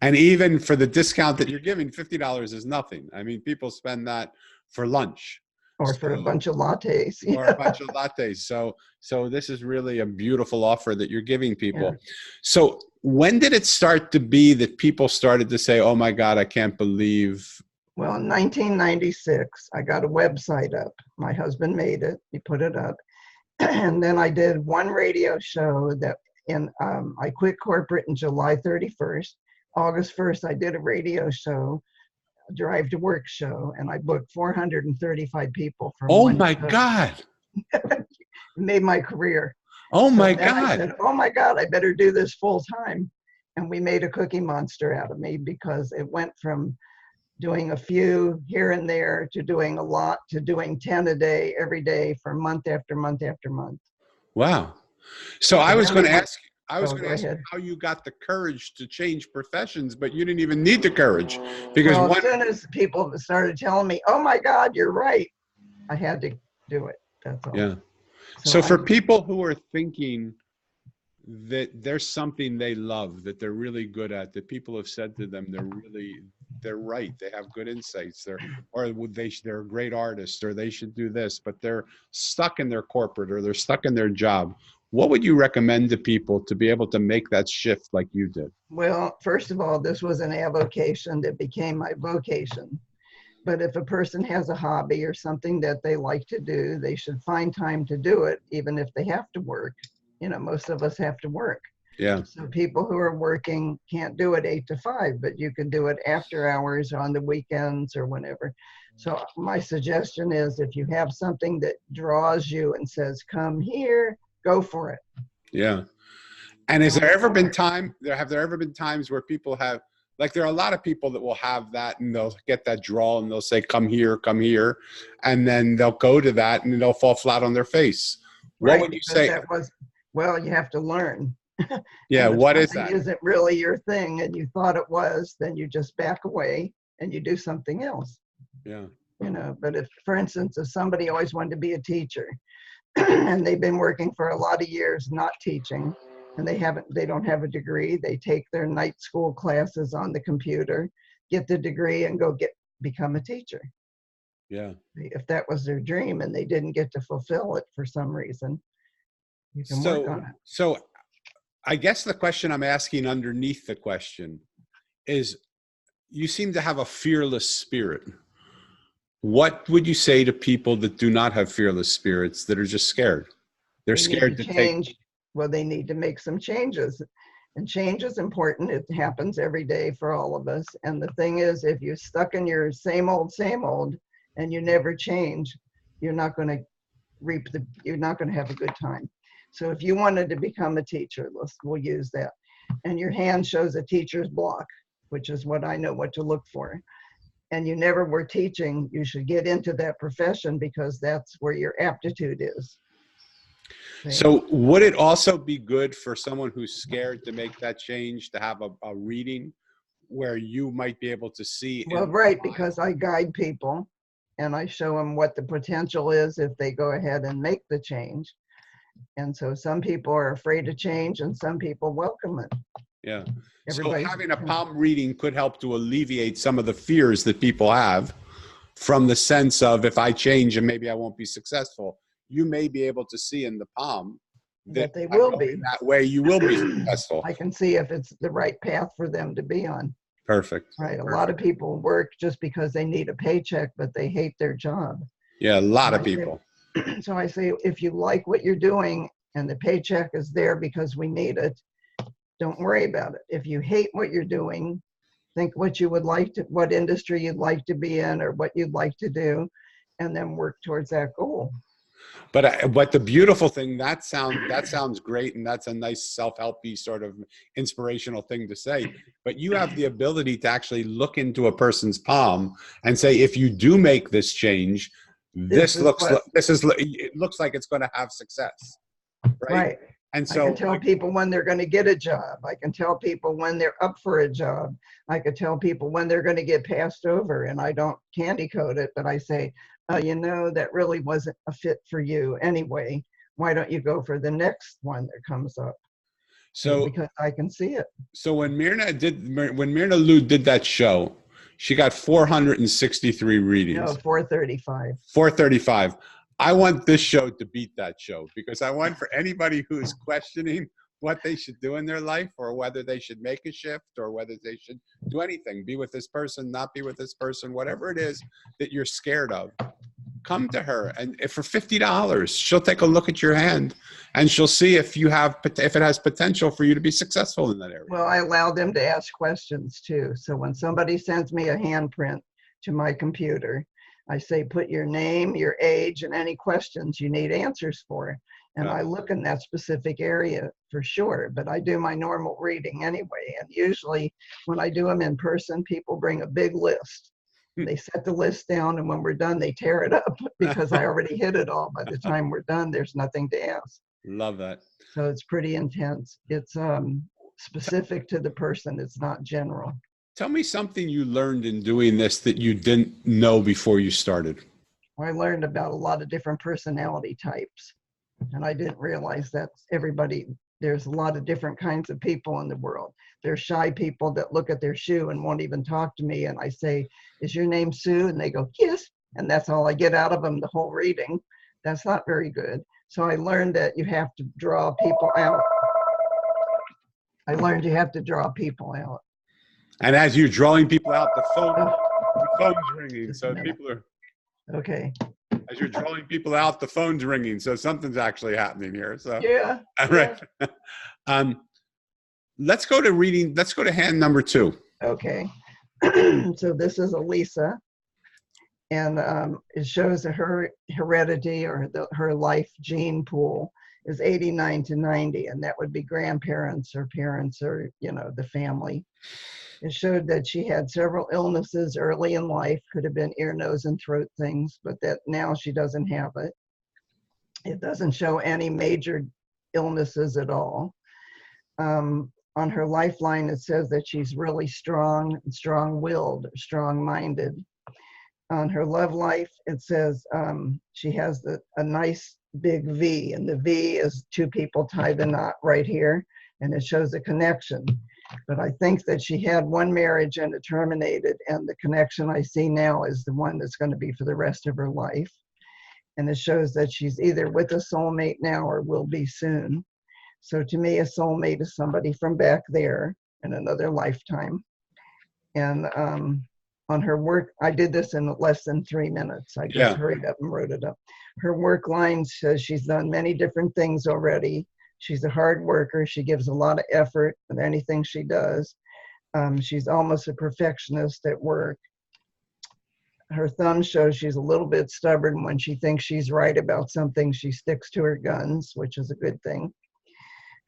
And even for the discount that you're giving, $50 is nothing. I mean, people spend that for lunch. Or for a bunch of lattes. Or a bunch of lattes. So this is really a beautiful offer that you're giving people. Yeah. So when did it start to be that people started to say, oh my God, I can't believe? Well, in 1996, I got a website up. My husband made it. He put it up. And then I did one radio show that I quit corporate in July 31st. August 1st, I did a radio show, a drive to work show, and I booked 435 people from Oh my God. It made my career. Oh my God. I said, oh my God, I better do this full time. And we made a cookie monster out of me because it went from doing a few here and there to doing a lot to doing 10 a day every day for month after month after month. Wow. So I was going to ask you. I was going to ask you how you got the courage to change professions, but you didn't even need the courage because as soon as people started telling me, "Oh my God, you're right," I had to do it. That's all. Yeah. So for people who are thinking that there's something they love, that they're really good at, that people have said to them, they're right, they have good insights, they're a great artist, or they should do this, but they're stuck in their corporate or they're stuck in their job. What would you recommend to people to be able to make that shift like you did? Well, first of all, this was an avocation that became my vocation. But if a person has a hobby or something that they like to do, they should find time to do it, even if they have to work. You know, most of us have to work. Yeah. So people who are working can't do it 8 to 5, but you can do it after hours or on the weekends or whenever. So my suggestion is if you have something that draws you and says, come here, go for it. Yeah. And have there ever been times where people have, like, there are a lot of people that will have that and they'll get that draw and they'll say, come here, and then they'll go to that and they'll fall flat on their face. Right, what would you say? Well, you have to learn. Yeah, what is that? If isn't really your thing and you thought it was, then you just back away and you do something else. Yeah. You know, but if, for instance, if somebody always wanted to be a teacher and they've been working for a lot of years not teaching, and they don't have a degree, they take their night school classes on the computer, get the degree, and become a teacher. Yeah. If that was their dream and they didn't get to fulfill it for some reason, you can work on it. So I guess the question I'm asking underneath the question is, you seem to have a fearless spirit. What would you say to people that do not have fearless spirits, that are just scared? They're scared to change. Well, they need to make some changes. And change is important. It happens every day for all of us. And the thing is, if you're stuck in your same old, and you never change, you're not going to you're not going to have a good time. So if you wanted to become a teacher, we'll use that, and your hand shows a teacher's block, which is what I know what to look for, and you never were teaching, you should get into that profession because that's where your aptitude is. See? So would it also be good for someone who's scared to make that change to have a reading where you might be able to see? Well, right, because I guide people and I show them what the potential is if they go ahead and make the change. And so some people are afraid to change and some people welcome it. Yeah. Everybody's, so having a palm reading could help to alleviate some of the fears that people have from the sense of, if I change and maybe I won't be successful, you may be able to see in the palm that they will be. That way you will be successful. I can see if it's the right path for them to be on. Perfect. Right. A lot of people work just because they need a paycheck, but they hate their job. Yeah, a lot of people. So I say, if you like what you're doing and the paycheck is there because we need it, don't worry about it. If you hate what you're doing, think what you would like to, what industry you'd like to be in or what you'd like to do, and then work towards that goal. But the beautiful thing, that sounds great, and that's a nice self-helpy sort of inspirational thing to say. But you have the ability to actually look into a person's palm and say, if you do make this change, it looks like it's going to have success, right? And so I can tell people when they're going to get a job. I can tell people when they're up for a job. I could tell people when they're going to get passed over, and I don't candy coat it, but I say, you know, that really wasn't a fit for you anyway. Why don't you go for the next one that comes up? So because I can see it. So when Myrna Lou did that show, she got 463 readings. No, 435. 435. I want this show to beat that show, because I want for anybody who is questioning what they should do in their life, or whether they should make a shift, or whether they should do anything, be with this person, not be with this person, whatever it is that you're scared of, come to her, and if for $50, she'll take a look at your hand and she'll see if it has potential for you to be successful in that area. Well, I allow them to ask questions too. So when somebody sends me a handprint to my computer, I say, put your name, your age, and any questions you need answers for. And I look in that specific area for sure, but I do my normal reading anyway. And usually when I do them in person, people bring a big list. They set the list down, and when we're done, they tear it up because I already hit it all. By the time we're done, there's nothing to ask. Love that. So it's pretty intense. It's specific to the person. It's not general. Tell me something you learned in doing this that you didn't know before you started. Well, I learned about a lot of different personality types, and I didn't realize that there's a lot of different kinds of people in the world. There's shy people that look at their shoe and won't even talk to me, and I say, is your name Sue? And they go, yes, and that's all I get out of them the whole reading. That's not very good. So I learned that you have to draw people out. And as you're drawing people out, the phone's ringing. So people are okay. As you're drawing people out, the phone's ringing. So something's actually happening here. So yeah. Right. Yeah. Let's go to reading. Let's go to hand number 2. Okay. So this is Elisa, and it shows that her heredity, or her life gene pool, is 89 to 90, and that would be grandparents or parents, or the family. It showed that she had several illnesses early in life, could have been ear, nose, and throat things, but that now she doesn't have it. It doesn't show any major illnesses at all. On her lifeline, it says that she's really strong, strong-willed, strong-minded. On her love life, it says she has a nice big V, and the V is 2 people tie the knot right here, and it shows a connection. But I think that she had one marriage and it terminated, and the connection I see now is the one that's going to be for the rest of her life. And it shows that she's either with a soulmate now or will be soon. So to me, a soulmate is somebody from back there in another lifetime. And on her work, I did this in less than 3 minutes. I just hurried up and wrote it up. Her work line says she's done many different things already. She's a hard worker. She gives a lot of effort in anything she does. She's almost a perfectionist at work. her thumb shows she's a little bit stubborn. When she thinks she's right about something, she sticks to her guns, which is a good thing.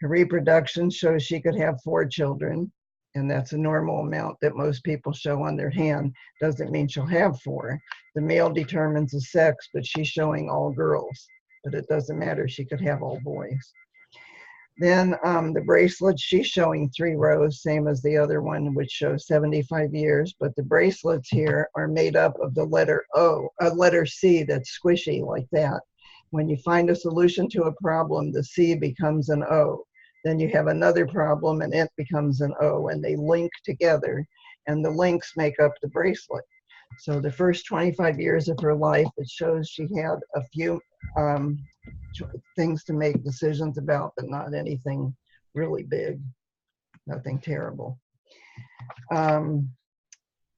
Her reproduction shows she could have 4 children, and that's a normal amount that most people show on their hand. Doesn't mean she'll have 4. The male determines the sex, but she's showing all girls, but it doesn't matter. She could have all boys. Then the bracelets, she's showing 3 rows, same as the other one, which shows 75 years. But the bracelets here are made up of the letter O, a letter C that's squishy like that. When you find a solution to a problem, the C becomes an O. Then you have another problem and it becomes an O, and they link together, and the links make up the bracelet. So the first 25 years of her life, it shows she had a few things to make decisions about, but not anything really big, nothing terrible.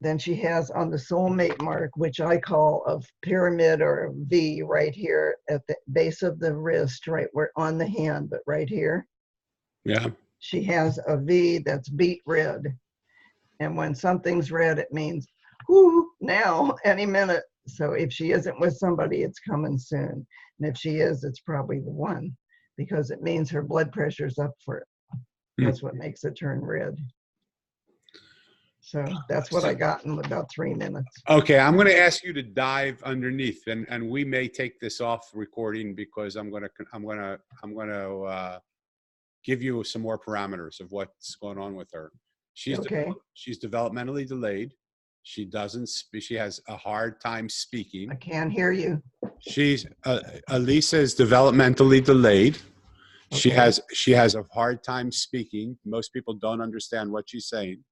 Then she has on the soulmate mark, which I call a pyramid or a V right here at the base of the wrist, right where on the hand, but right here. Yeah. She has a V that's beet red. And when something's red, it means, whoo, now, any minute. So if she isn't with somebody, it's coming soon. And if she is, it's probably the one, because it means her blood pressure's up for it. That's what makes it turn red. So that's what I got in about 3 minutes. Okay, I'm going to ask you to dive underneath, and we may take this off recording because I'm going to give you some more parameters of what's going on with her. She's developmentally delayed. She has a hard time speaking. I can't hear you. Elisa is developmentally delayed. Okay. She has a hard time speaking. Most people don't understand what she's saying.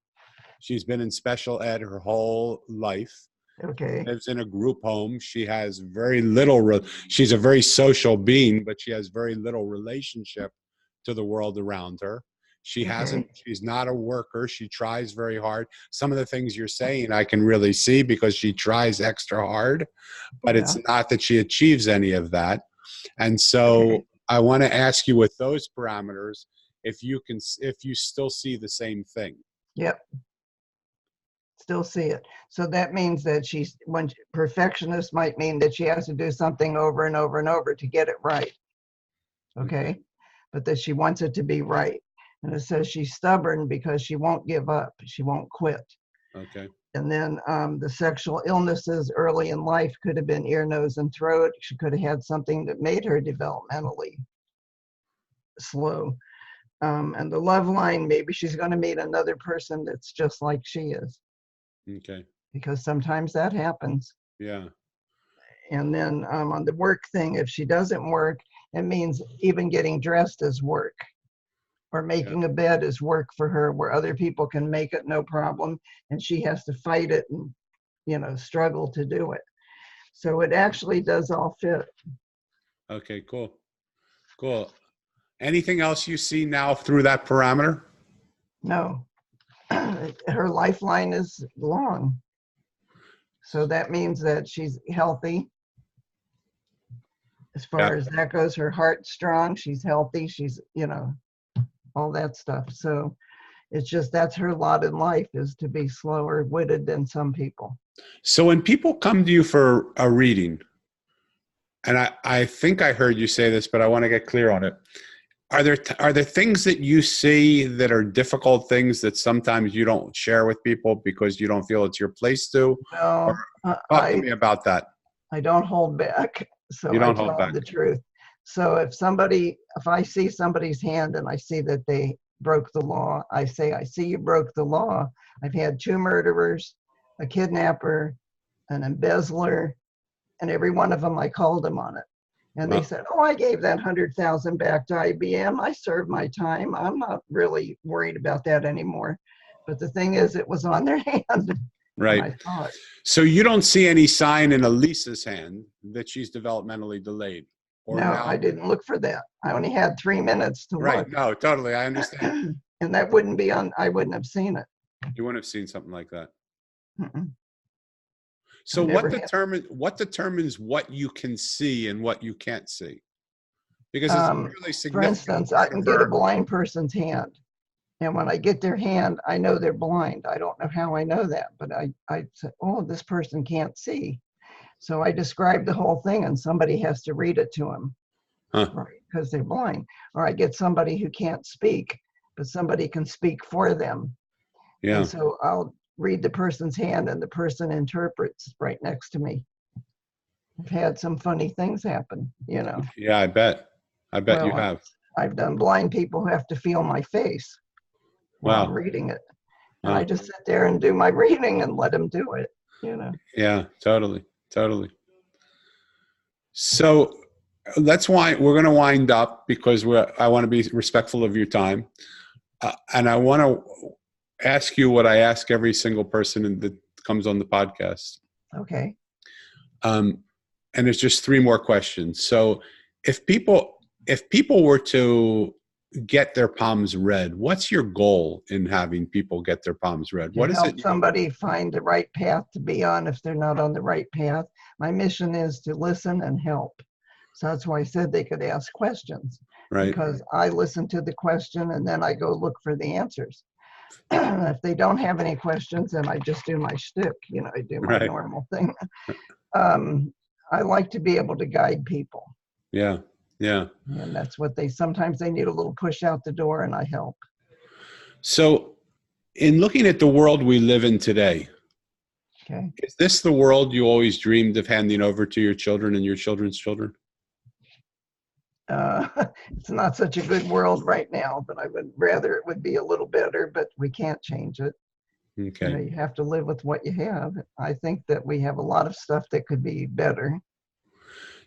She's been in special ed her whole life. Okay. Lives in a group home. She has very little. She's a very social being, but she has very little relationship to the world around her. She's not a worker. She tries very hard. Some of the things you're saying I can really see because she tries extra hard, but it's not that she achieves any of that. And so I want to ask you with those parameters, if you still see the same thing. Yep. Still see it. So that means that perfectionist might mean that she has to do something over and over and over to get it right. Okay. But that she wants it to be right. And it says she's stubborn because she won't give up. She won't quit. Okay. And then the sexual illnesses early in life could have been ear, nose, and throat. She could have had something that made her developmentally slow. And the love line, maybe she's going to meet another person that's just like she is. Okay. Because sometimes that happens. Yeah. And then on the work thing, if she doesn't work, it means even getting dressed is work, or making a bed is work for her, where other people can make it no problem, and she has to fight it and, struggle to do it. So it actually does all fit. Okay, cool. Anything else you see now through that parameter? No. Her lifeline is long. So that means that she's healthy. As far as that goes, her heart's strong, she's healthy, she's, all that stuff. So it's just, that's her lot in life, is to be slower witted than some people. So when people come to you for a reading, and I think I heard you say this, but I want to get clear on it. Are there things that you see that are difficult things that sometimes you don't share with people because you don't feel it's your place to? No, talk to me about that. I don't hold back. So you don't I hold tell back. the truth. So if I see somebody's hand and I see that they broke the law, I say, I see you broke the law. I've had 2 murderers, a kidnapper, an embezzler, and every one of them I called them on it. And they said, oh, I gave that 100,000 back to IBM. I served my time. I'm not really worried about that anymore. But the thing is, it was on their hand. Right. I saw it. So you don't see any sign in Elisa's hand that she's developmentally delayed? No, I didn't look for that. I only had 3 minutes to Right. look. No, totally. I understand. And that wouldn't be on, I wouldn't have seen it. You wouldn't have seen something like that. Mm-mm. So what determines what you can see and what you can't see? Because it's really significant. For instance, I can get a blind person's hand. And when I get their hand, I know they're blind. I don't know how I know that, but I say, oh, this person can't see. So I describe the whole thing and somebody has to read it to them, Huh. right? Because they're blind. Or I get somebody who can't speak, but somebody can speak for them. Yeah. And so I'll read the person's hand and the person interprets right next to me. I've had some funny things happen, you know. Yeah, I bet. I bet you Well, have. I've done blind people who have to feel my face while I'm Wow. reading it. And Wow. I just sit there and do my reading and let them do it, you know. Yeah, totally. Totally. So that's why we're going to wind up, because I want to be respectful of your time. And I want to ask you what I ask every single person that comes on the podcast. Okay. And there's just 3 more questions. So if people were to get their palms read, what's your goal in having people get their palms read? To What is help it? somebody find the right path to be on if they're not on the right path. My mission is to listen and help. So that's why I said they could ask questions, Right. because I listen to the question and then I go look for the answers. If they don't have any questions, then I just do my shtick, you know, I do my Right. normal thing. I like to be able to guide people. Yeah. Yeah. And that's what sometimes they need a little push out the door and I help. So in looking at the world we live in today, Okay. is this the world you always dreamed of handing over to your children and your children's children? It's not such a good world right now, but I would rather it would be a little better, but we can't change it. Okay. You know, you have to live with what you have. I think that we have a lot of stuff that could be better.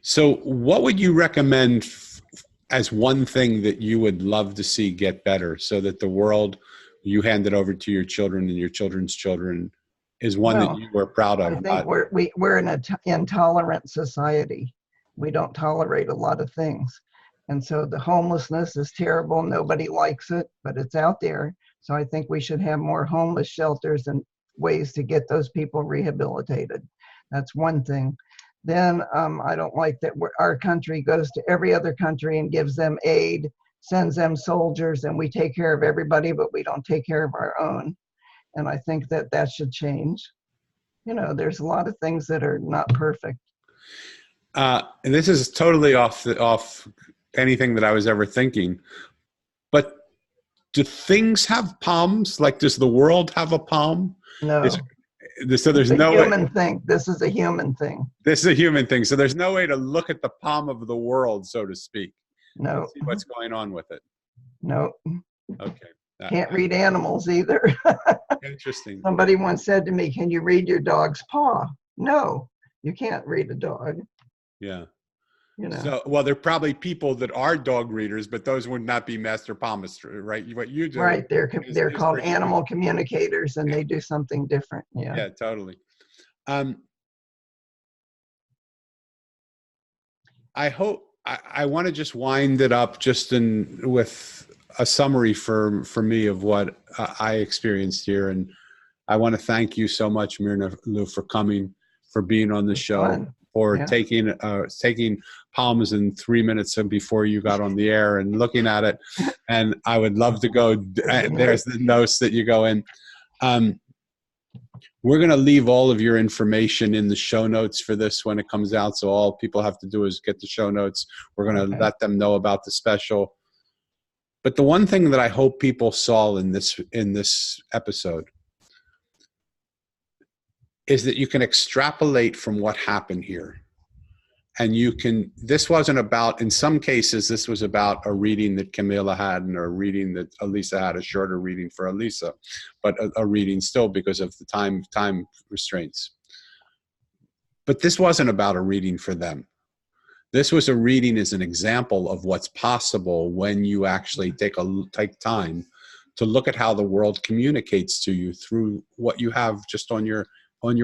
So what would you recommend as one thing that you would love to see get better, so that the world you handed over to your children and your children's children is one that you were proud of? I think we're an intolerant society. We don't tolerate a lot of things. And so the homelessness is terrible. Nobody likes it, but it's out there. So I think we should have more homeless shelters and ways to get those people rehabilitated. That's one thing. Then I don't like that our country goes to every other country and gives them aid, sends them soldiers, and we take care of everybody, but we don't take care of our own. And I think that should change. You know, there's a lot of things that are not perfect. And this is totally off anything that I was ever thinking, but do things have palms? Like, does the world have a palm? No. So there's no human thing. This is a human thing. This is a human thing. So there's no way to look at the palm of the world, so to speak. No. And see what's going on with it. No. Okay. Can't read animals either. Interesting. Somebody once said to me, "Can you read your dog's paw?" No, you can't read a dog. Yeah. You know. So, well, there are probably people that are dog readers, but those would not be Master Palmistry, right? What you do. Right. They're called animal communicators, and they do something different. Yeah. Yeah, totally. I hope I want to just wind it up just with a summary for me of what I experienced here. And I want to thank you so much, Myrna Lou, for coming, for being on the show, fun. for taking palms in 3 minutes before you got on the air and looking at it. And I would love to go, there's the notes that you go in. We're going to leave all of your information in the show notes for this when it comes out. So all people have to do is get the show notes. We're going to let them know about the special. But the one thing that I hope people saw in this episode is that you can extrapolate from what happened here. And this wasn't about, in some cases, this was about a reading that Camila had and a reading that Elisa had, a shorter reading for Elisa, but a reading still because of the time restraints. But this wasn't about a reading for them. This was a reading as an example of what's possible when you actually take time to look at how the world communicates to you through what you have just on your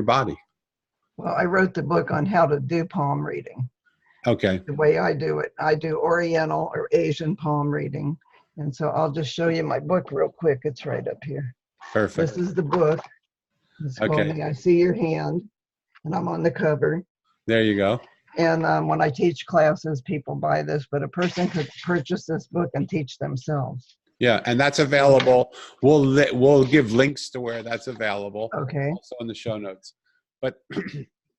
body. Well, I wrote the book on how to do palm reading. Okay. The way I do it, I do Oriental or Asian palm reading. And so I'll just show you my book real quick. It's right up here. Perfect. This is the book. It's called May I See Your Hand, and I'm on the cover. There you go. And when I teach classes, people buy this, but a person could purchase this book and teach themselves. Yeah, and that's available. We'll give links to where that's available. Okay. Also in the show notes. But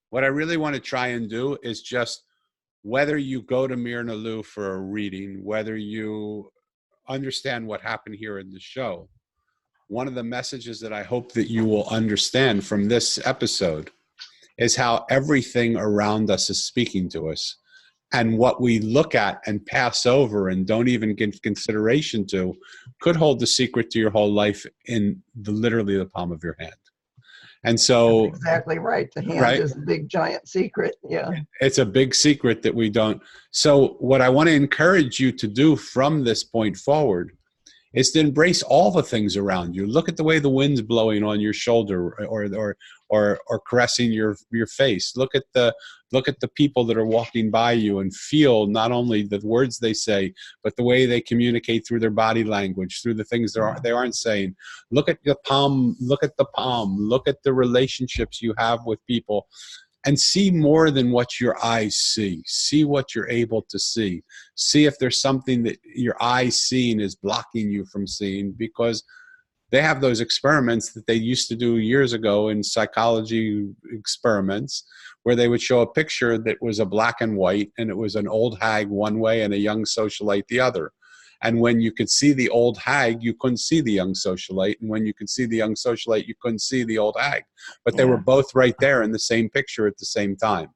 what I really want to try and do is just, whether you go to Myrna Lou for a reading, whether you understand what happened here in the show, one of the messages that I hope that you will understand from this episode is how everything around us is speaking to us. And what we look at and pass over and don't even give consideration to could hold the secret to your whole life in literally the palm of your hand. And so, that's exactly right. The hand right? is the big giant secret. Yeah. It's a big secret that we don't. So what I want to encourage you to do from this point forward is to embrace all the things around you. Look at the way the wind's blowing on your shoulder, or caressing your face. Look at the people that are walking by you, and feel not only the words they say, but the way they communicate through their body language, through the things they aren't saying. Look at the palm. Look at the palm. Look at the relationships you have with people. And see more than what your eyes see. See what you're able to see. See if there's something that your eyes seeing is blocking you from seeing, because they have those experiments that they used to do years ago in psychology experiments, where they would show a picture that was a black and white, and it was an old hag one way and a young socialite the other. And when you could see the old hag, you couldn't see the young socialite. And when you could see the young socialite, you couldn't see the old hag. But they were both right there in the same picture at the same time.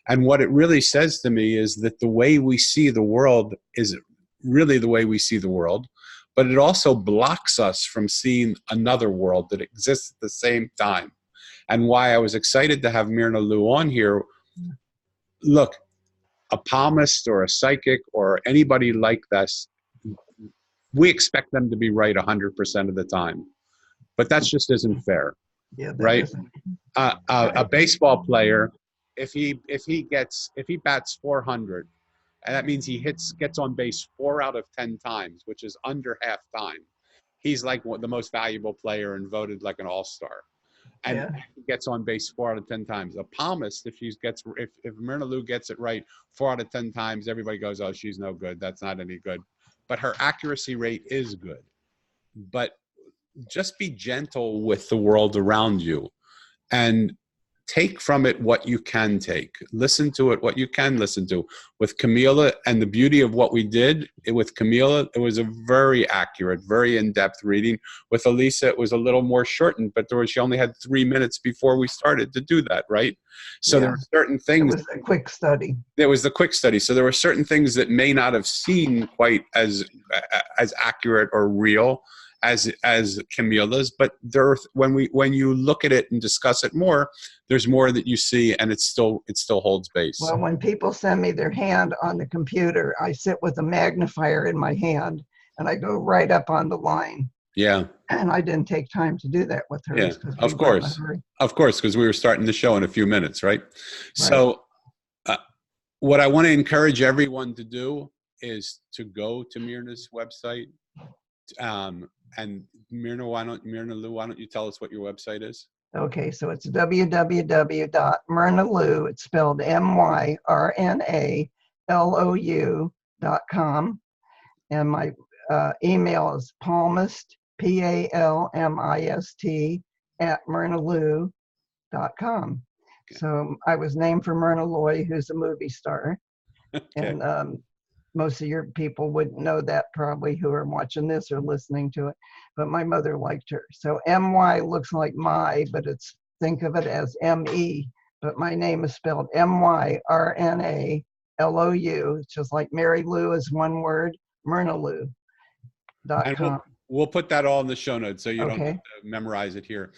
And what it really says to me is that the way we see the world is really the way we see the world. But it also blocks us from seeing another world that exists at the same time. And why I was excited to have Myrna Lou on here. Look, a palmist or a psychic or anybody like this, we expect them to be right 100% of the time, but that just isn't fair. Yeah, right? A baseball player, if he bats 400, and that means he gets on base 4 out of 10 times, which is under half time, he's like the most valuable player and voted like an all-star. And he gets on base 4 out of 10 times. A palmist, if Myrna Lou gets it right 4 out of 10 times, everybody goes, oh, she's no good. That's not any good. But her accuracy rate is good. But just be gentle with the world around you and take from it what you can take. Listen to it, what you can listen to. With Camila, and the beauty of what we did with Camila, it was a very accurate, very in-depth reading. With Elisa, it was a little more shortened, but she only had 3 minutes before we started to do that, right? So there were certain things. It was a quick study. There was the quick study. So there were certain things that may not have seemed quite as accurate or real as Camila's, but when you look at it and discuss it more, there's more that you see, and it still holds base. Well, when people send me their hand on the computer, I sit with a magnifier in my hand and I go right up on the line. Yeah. And I didn't take time to do that with her. Yeah, of course, because we were starting the show in a few minutes, right? So what I want to encourage everyone to do is to go to Myrna's website. And Myrna Lou, why don't you tell us what your website is? Okay, so it's www.myrnalou, it's spelled MYRNALOU.com. And my email is Palmist, PALMIST, @myrnalou.com. Okay. So I was named for Myrna Loy, who's a movie star. Okay. And most of your people wouldn't know that probably, who are watching this or listening to it, but my mother liked her. So MY looks like my, but think of it as ME, but my name is spelled MYRNALOU. It's just like Mary Lou is one word, MyrnaLou.com. We'll put that all in the show notes so you don't have to memorize it here.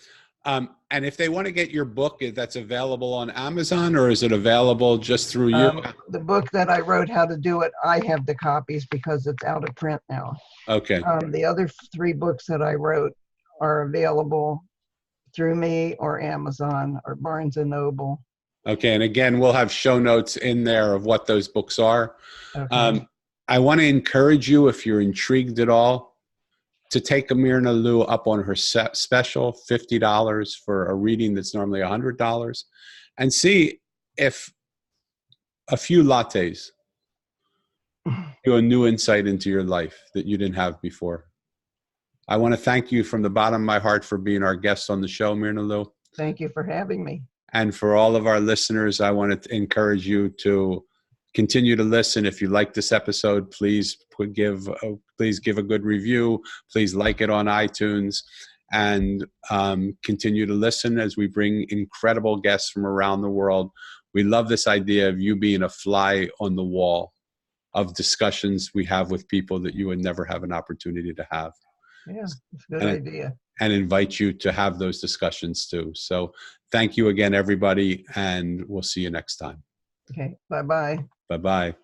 And if they want to get your book, that's available on Amazon, or is it available just through you? The book that I wrote, How to Do It, I have the copies because it's out of print now. Okay. The other 3 books that I wrote are available through me or Amazon or Barnes & Noble. Okay. And again, we'll have show notes in there of what those books are. Okay. I want to encourage you, if you're intrigued at all, to take Myrna Lou up on her special, $50 for a reading that's normally $100, and see if a few lattes give a new insight into your life that you didn't have before. I want to thank you from the bottom of my heart for being our guest on the show, Myrna Lou. Thank you for having me. And for all of our listeners, I want to encourage you to continue to listen. If you like this episode, please give a good review. Please like it on iTunes, and continue to listen as we bring incredible guests from around the world. We love this idea of you being a fly on the wall of discussions we have with people that you would never have an opportunity to have. Yeah, it's a good idea. And invite you to have those discussions too. So thank you again, everybody, and we'll see you next time. Okay, bye-bye. Bye-bye.